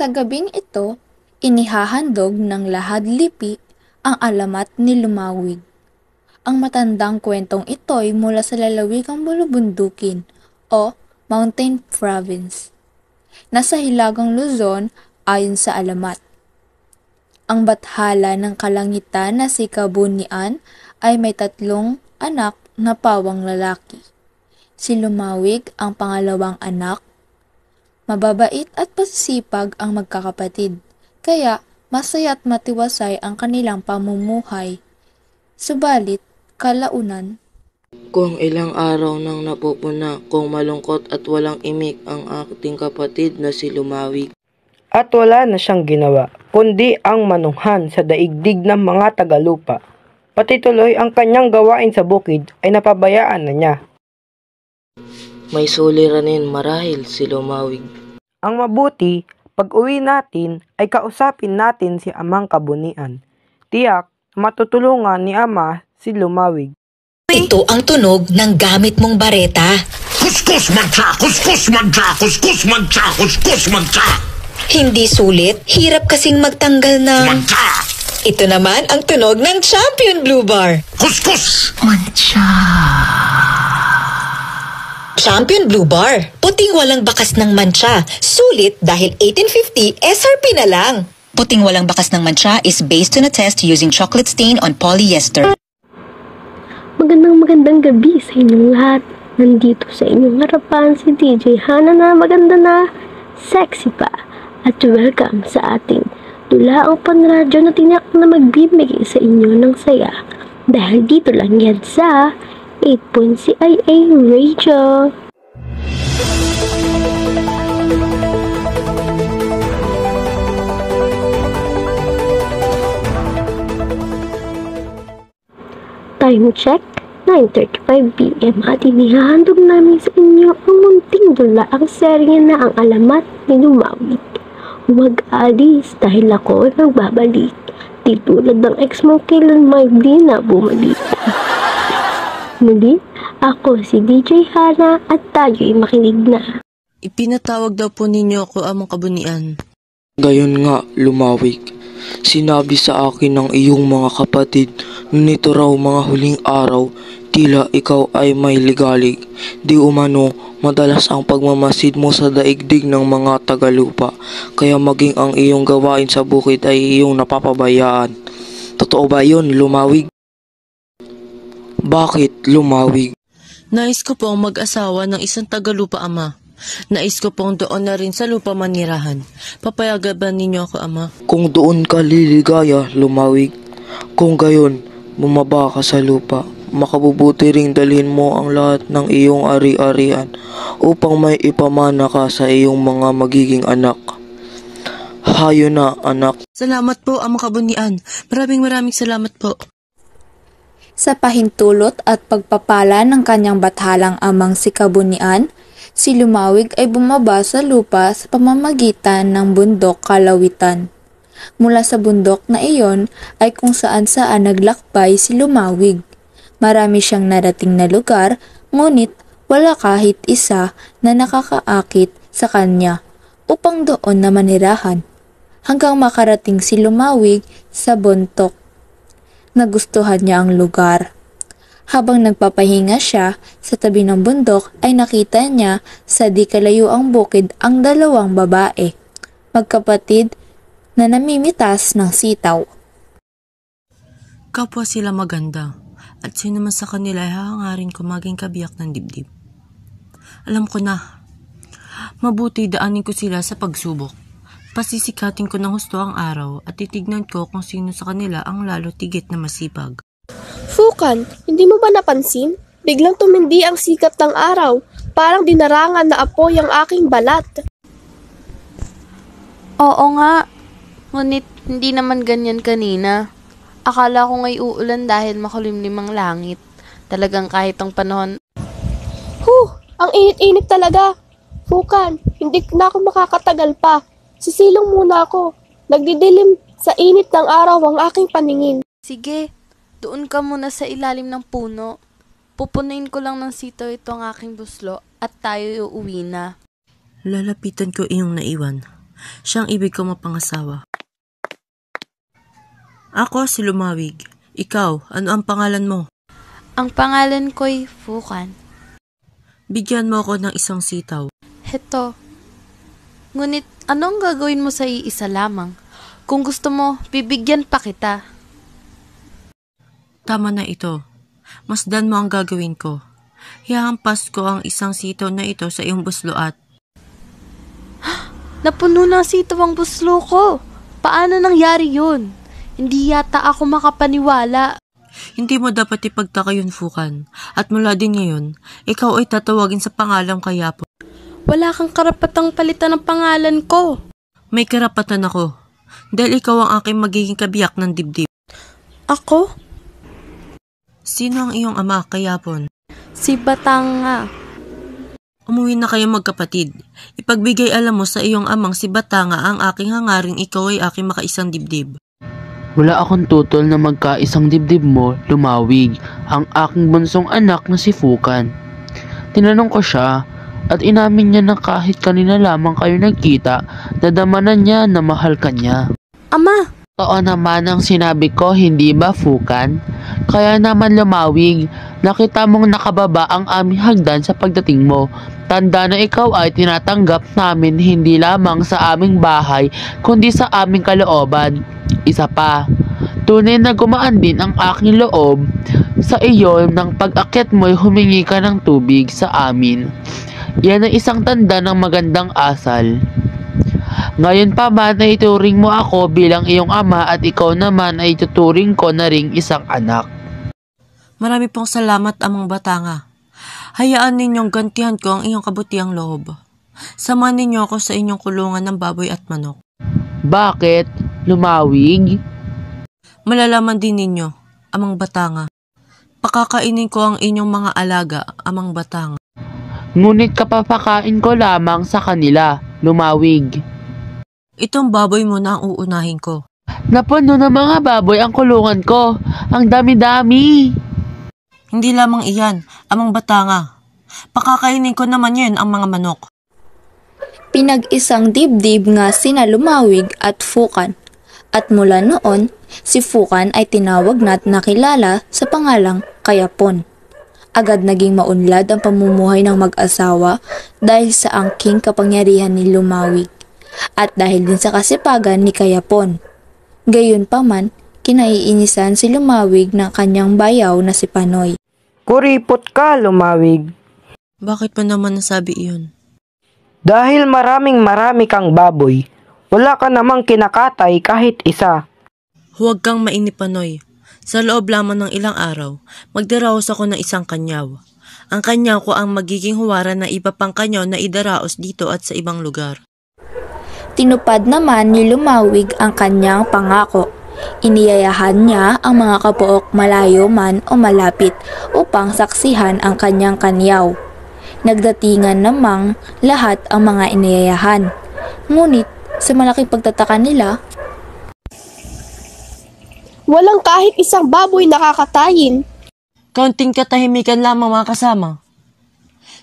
Sa gabing ito, inihahandog ng lahadlipi ang alamat ni Lumawig. Ang matandang kwentong ito ay mula sa lalawigang bulubundukin o Mountain Province. Nasa Hilagang Luzon ayon sa alamat. Ang bathala ng kalangitan na si Kabunian ay may 3 anak na pawang lalaki. Si Lumawig ang pangalawang anak. Mababait at pasisipag ang magkakapatid, kaya masaya at matiwasay ang kanilang pamumuhay. Subalit, kalaunan, Kung ilang araw nang napupuna, kung malungkot at walang imik ang ating kapatid na si Lumawig. At wala na siyang ginawa, kundi ang manunghan sa daigdig ng mga tagalupa. Pati tuloy ang kanyang gawain sa bukid ay napabayaan na niya. May suliranin marahil si Lumawig. Ang mabuti, pag uwi natin ay kausapin natin si Amang Kabunian. Tiyak, matutulungan ni Ama si Lumawig. Ito ang tunog ng gamit mong bareta. Kuskus magsa! Kuskus magsa! Kuskus magsa! Kuskus magsa! Hindi sulit, hirap kasing magtanggal ng... Magsa! Ito naman ang tunog ng Champion Blue Bar. Kuskus! Champion Blue Bar. Puting walang bakas ng mantsa. Sulit dahil 1850 SRP na lang. Puting walang bakas ng mantsa is based on a test using chocolate stain on polyester. Magandang gabi sa inyong lahat. Nandito sa inyong harapan si DJ Hana na maganda na, sexy pa. At welcome sa ating tulaang panradyo na tiyak na magbibigay sa inyo ng saya. Dahil dito lang yan sa 8.CIA Radio. Time check, 9:35 PM at inihahandog namin sa inyo ang munting dula ang serye na ang alamat ni Lumawig. Huwag alis dahil ako nagbabalik. Di tulad ng ex mo kailan may di na bumalik. Muli, ako si DJ Hana at tayo'y makinig na. Ipinatawag daw po ninyo ako, Amang Kabunian. Gayon nga, Lumawig. Sinabi sa akin ng iyong mga kapatid na nito raw mga huling araw, tila ikaw ay may ligalig. Di umano, madalas ang pagmamasid mo sa daigdig ng mga tagalupa, kaya maging ang iyong gawain sa bukid ay iyong napapabayaan. Totoo ba yun, Lumawig? Bakit, Lumawig? Nais ko pong mag-asawa ng isang tagalupa, Ama. Nais ko pong doon na rin sa lupa manirahan. Papayagan ba ninyo ako, Ama? Kung doon ka liligaya, Lumawig, kung gayon, bumaba ka sa lupa, makabubuti ring dalhin mo ang lahat ng iyong ari-arian upang may ipamana ka sa iyong mga magiging anak. Hayo na, anak. Salamat po, Amang Kabunian. Maraming salamat po. sa pahintulot at pagpapala ng kanyang bathalang amang si Kabunian, si Lumawig ay bumaba sa lupa sa pamamagitan ng bundok Kalawitan. Mula sa bundok na iyon ay kung saan naglakbay si Lumawig. Marami siyang narating na lugar, ngunit wala kahit isa na nakakaakit sa kanya upang doon na manirahan. Hanggang makarating si Lumawig sa Bontok. Nagustuhan niya ang lugar. Habang nagpapahinga siya sa tabi ng bundok ay nakita niya sa di kalayuang bukid ang dalawang babae, magkapatid na namimitas ng sitaw. Kapwa sila maganda at sino man sa kanila ay hahangarin ko maging kabiyak ng dibdib. Alam ko na, mabuti daanin ko sila sa pagsubok. Pasisikatin ko ng husto ang araw at titignan ko kung sino sa kanila ang lalo tigit na masipag. Fukan, hindi mo ba napansin? Biglang tumindi ang sikat ng araw. Parang dinarangan na apoy ang aking balat. Oo nga. Ngunit hindi naman ganyan kanina. Akala ko nga'y uulan dahil makulimlim ang langit. Talagang kahit ang panahon. Ang init-init talaga. Fukan, hindi na ako makakatagal pa. Sisilong muna ako. Nagdidilim sa init ng araw ang aking paningin. Sige, doon ka muna sa ilalim ng puno. Pupunuin ko lang ng sito ito ang aking buslo at tayo uuwi na. Lalapitan ko iyong naiwan. Siyang ibig ko mapangasawa. Ako si Lumawig. Ikaw, ano ang pangalan mo? Ang pangalan ko'y Fukan. Bigyan mo ako ng isang sitaw. Heto. Ngunit anong gagawin mo sa iisa lamang? Kung gusto mo, bibigyan pa kita. Tama na ito. Masdan mo ang gagawin ko. Hihampas ko ang isang sitaw na ito sa iyong busloat. Napuno ng sitaw ang buslo ko. Paano nangyari yun? Hindi yata ako makapaniwala. Hindi mo dapat ipagtaka yun, Fukan. At mula din ngayon, ikaw ay tatawagin sa pangalang Kayapon. Wala kang karapatang palitan ng pangalan ko. May karapatan ako. Dahil ikaw ang aking magiging kabiyak ng dibdib. Ako? Sino ang iyong ama, Kayapon? Si Batanga. Umuwi na kayo magkapatid. Ipagbigay alam mo sa iyong amang si Batanga ang aking hangaring ikaw ay aking makaisang dibdib. Wala akong tutol na magkaisang dibdib mo, Lumawig, ang aking bunsong anak na si Fukan. Tinanong ko siya at inamin niya na kahit kanina lamang kayo nagkita, nadamanan niya na mahal ka niya. Ama! Oo naman ang sinabi ko, hindi ba, Fukan? Kaya naman, Lumawig, nakita mong nakababa ang aming hagdan sa pagdating mo. Tanda na ikaw ay tinatanggap namin hindi lamang sa aming bahay, kundi sa aming kalooban. Isa pa, tunay na gumaan din ang aking loob sa iyo nang pag-akyat mo'y humingi ka ng tubig sa amin. Yan ay isang tanda ng magandang asal. Ngayon pa man ay ituring mo ako bilang iyong ama at ikaw naman ay tuturing ko na ring isang anak. Marami pong salamat, Amang Batanga. Hayaan ninyong gantihan ko ang iyong kabutiang loob. Samahan ninyo ako sa inyong kulungan ng baboy at manok. Bakit? Lumawig? Malalaman din ninyo, Amang Batanga. Pakakainin ko ang inyong mga alaga, Amang Batanga. Ngunit kapapakain ko lamang sa kanila, Lumawig. Itong baboy mo na ang uunahin ko. Napuno ng mga baboy ang kulungan ko. Ang dami-dami. Hindi lamang iyan, Amang Batanga. Pakakainin ko naman yun ang mga manok. Pinag-isang dibdib nga sina Lumawig at Fukan. At mula noon, si Fukan ay tinawag na't nakilala sa pangalang Kayapon. Agad naging maunlad ang pamumuhay ng mag-asawa dahil sa angking kapangyarihan ni Lumawig at dahil din sa kasipagan ni Kayapon. Gayunpaman, kinaiinisan si Lumawig ng kanyang bayaw na si Panoy. Kuripot ka, Lumawig. Bakit pa naman nasabi iyon? Dahil marami kang baboy, wala ka namang kinakatay kahit isa. Huwag kang mainip, Panoy. Sa loob lamang ng ilang araw, magdaraos ako ng isang kanyaw. Ang kanyaw ko ang magiging huwaran na iba pang kanyaw na idaraos dito at sa ibang lugar. Tinupad naman ni Lumawig ang kanyang pangako. Iniyayahan niya ang mga kapook malayo man o malapit upang saksihan ang kanyang kanyaw. Nagdatingan namang lahat ang mga iniyayahan. Ngunit sa malaking pagtataka nila, Walang kahit isang baboy nakakatayin. Kaunting katahimikan lamang mga kasama.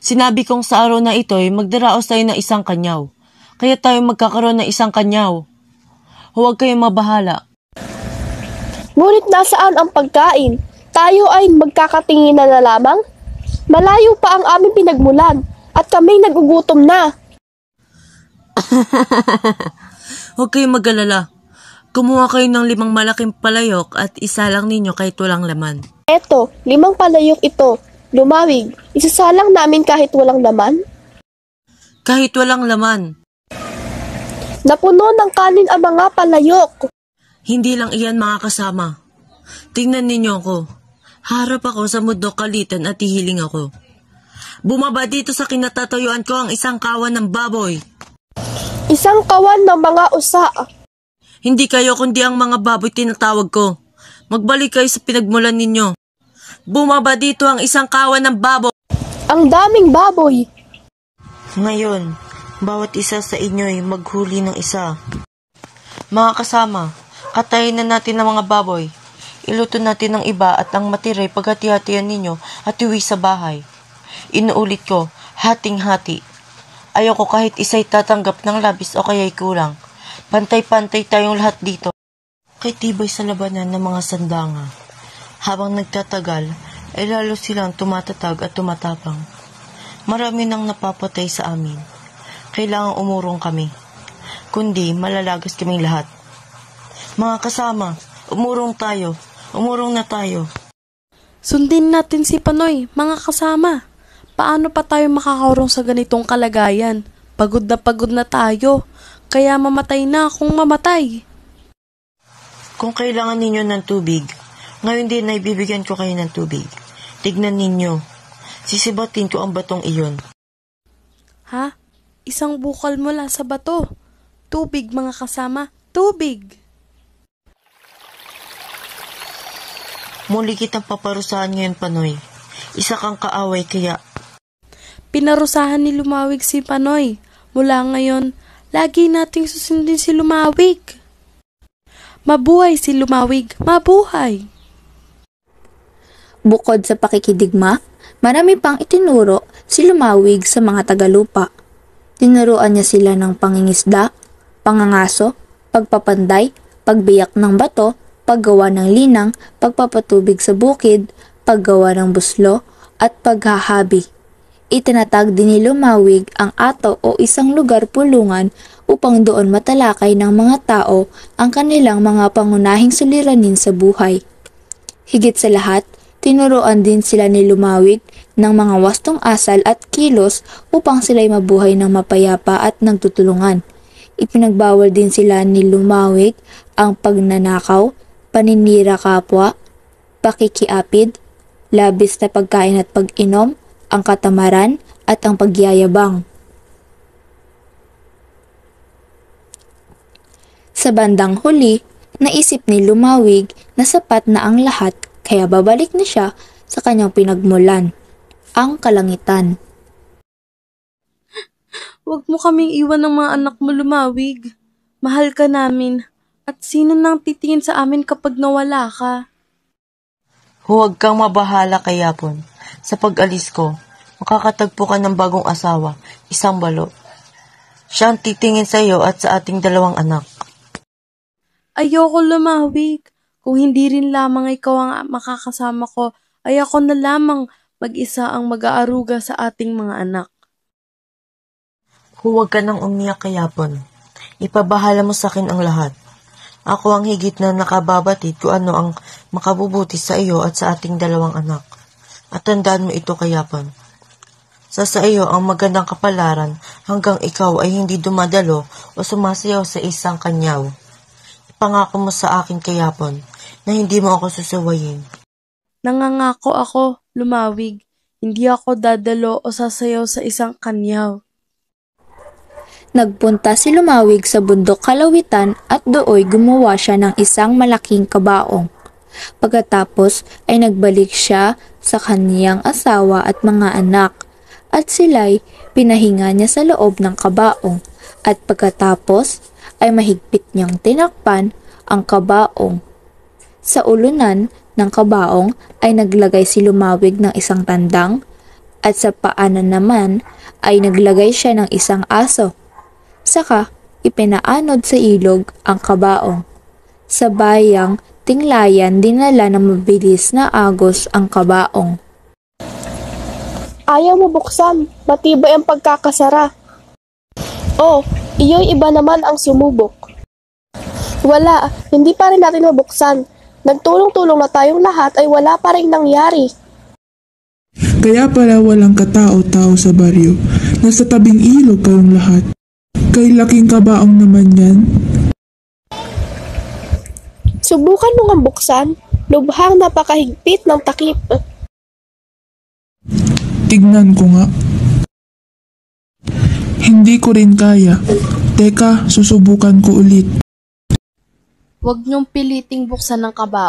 Sinabi kong sa araw na ito ay magdaraos tayo ng isang kanyaw. Kaya tayo magkakaroon ng isang kanyaw. Huwag kayong mabahala. Ngunit nasaan ang pagkain? Tayo ay magkakatingin na lamang? Malayo pa ang aming pinagmulan at kami nagugutom na. Huwag kayong mag-alala. Kumuha kayo ng 5 malaking palayok at isa lang ninyo kahit walang laman. Eto, 5 palayok ito. Lumawig, isasalang namin kahit walang laman? Kahit walang laman. Napuno ng kanin ang mga palayok. Hindi lang iyan mga kasama. Tingnan ninyo ako. Harap ako sa mundok kalitan at hihiling ako. Bumaba dito sa kinatatayuan ko ang isang kawan ng baboy. Isang kawan ng mga usa. Hindi kayo kundi ang mga baboy tinatawag ko. Magbalik kayo sa pinagmulan ninyo. Bumaba dito ang isang kawan ng baboy. Ang daming baboy. Ngayon, bawat isa sa inyo ay maghuli ng isa. Mga kasama, katayin na natin ang mga baboy. Iluto natin ng iba at ang matiray paghati-hatian ninyo at iwi sa bahay. Inuulit ko, hating-hati. Ayoko kahit isa'y tatanggap ng labis o kaya'y kulang. Pantay-pantay tayong lahat dito. Kay tibay sa labanan ng mga sandanga. Habang nagtatagal, ay lalo silang tumatatag at tumatapang. Marami nang napapatay sa amin. Kailangang umurong kami. Kundi malalagas kaming lahat. Mga kasama, umurong tayo. Umurong na tayo. Sundin natin si Panoy, mga kasama. Paano pa tayo makakaurong sa ganitong kalagayan? Pagod na tayo. Kaya mamatay na kung mamatay. Kung kailangan ninyo ng tubig, ngayon din ay bibigyan ko kayo ng tubig. Tignan ninyo. Sisibatin ko ang batong iyon. Ha? Isang bukal mula sa bato. Tubig, mga kasama. Tubig! Muli kitang paparusahan ngayon, Panoy. Isa kang kaaway kaya. Pinarusahan ni Lumawig si Panoy. Mula ngayon, lagi nating susundin si Lumawig. Mabuhay si Lumawig! Mabuhay! Bukod sa pakikidigma, marami pang itinuro si Lumawig sa mga tagalupa. Tinuruan niya sila ng pangingisda, pangangaso, pagpapanday, pagbiyak ng bato, paggawa ng linang, pagpapatubig sa bukid, paggawa ng buslo, at paghahabi. Itinatag din ni Lumawig ang ato o isang lugar pulungan upang doon matalakay ng mga tao ang kanilang mga pangunahing suliranin sa buhay. Higit sa lahat, tinuruan din sila ni Lumawig ng mga wastong asal at kilos upang sila'y mabuhay ng mapayapa at nagtutulungan. Ipinagbawal din sila ni Lumawig ang pagnanakaw, paninira kapwa, pakikiapid, labis na pagkain at pag-inom, ang katamaran at ang pagyayabang. Sa bandang huli, naisip ni Lumawig na sapat na ang lahat kaya babalik na siya sa kanyang pinagmulan, ang kalangitan. Huwag mo kaming iwan ng mga anak mo, Lumawig. Mahal ka namin. At sino nang titingin sa amin kapag nawala ka? Huwag kang mabahala kay Yapon. Sa pag-alis ko, makakatagpo ka ng bagong asawa, isang balo. Siya ang titingin sa iyo at sa ating dalawang anak. Ayoko, Lumawig. Kung hindi rin lamang ikaw ang makakasama ko, ay ako na lamang mag-isa ang mag-aaruga sa ating mga anak. Huwag ka nang umiyak kay Yapon. Ipabahala mo sa akin ang lahat. Ako ang higit na nakababatid kung ano ang makabubuti sa iyo at sa ating dalawang anak. At tandaan mo ito kay Yapon. Sa iyo ang magandang kapalaran hanggang ikaw ay hindi dumadalo o sumasayaw sa isang kanyaw. Ipangako mo sa akin kay Yapon na hindi mo ako susuwayin. Nangangako ako, Lumawig. Hindi ako dadalo o sasayaw sa isang kanyaw. Nagpunta si Lumawig sa bundok Kalawitan at dooy gumawa siya ng isang malaking kabaong. Pagkatapos ay nagbalik siya sa kaniyang asawa at mga anak at sila'y pinahinga niya sa loob ng kabaong at pagkatapos ay mahigpit niyang tinakpan ang kabaong. Sa ulunan ng kabaong ay naglagay si Lumawig ng isang tandang at sa paanan naman ay naglagay siya ng isang aso. Saka ipinaanod sa ilog ang kabaong. Sa bayang Tinglayan dinala ng mabilis na agos ang kabaong. Ayaw mo buksan, matibay ang pagkakasara. Oh, iyo'y iba naman ang sumubok. Wala, hindi pa rin natin mabuksan. Nagtulong-tulong na tayong lahat ay wala pa rin nangyari. Kaya pala walang katao-tao sa baryo. Nasa tabing ilog kayong lahat. Kay laking kabaong naman yan. Subukan mo ngang buksan. Lubhang napakahigpit ng takip. Tignan ko nga. Hindi ko rin kaya. Teka, susubukan ko ulit. Huwag niyong piliting buksan ng kabaong.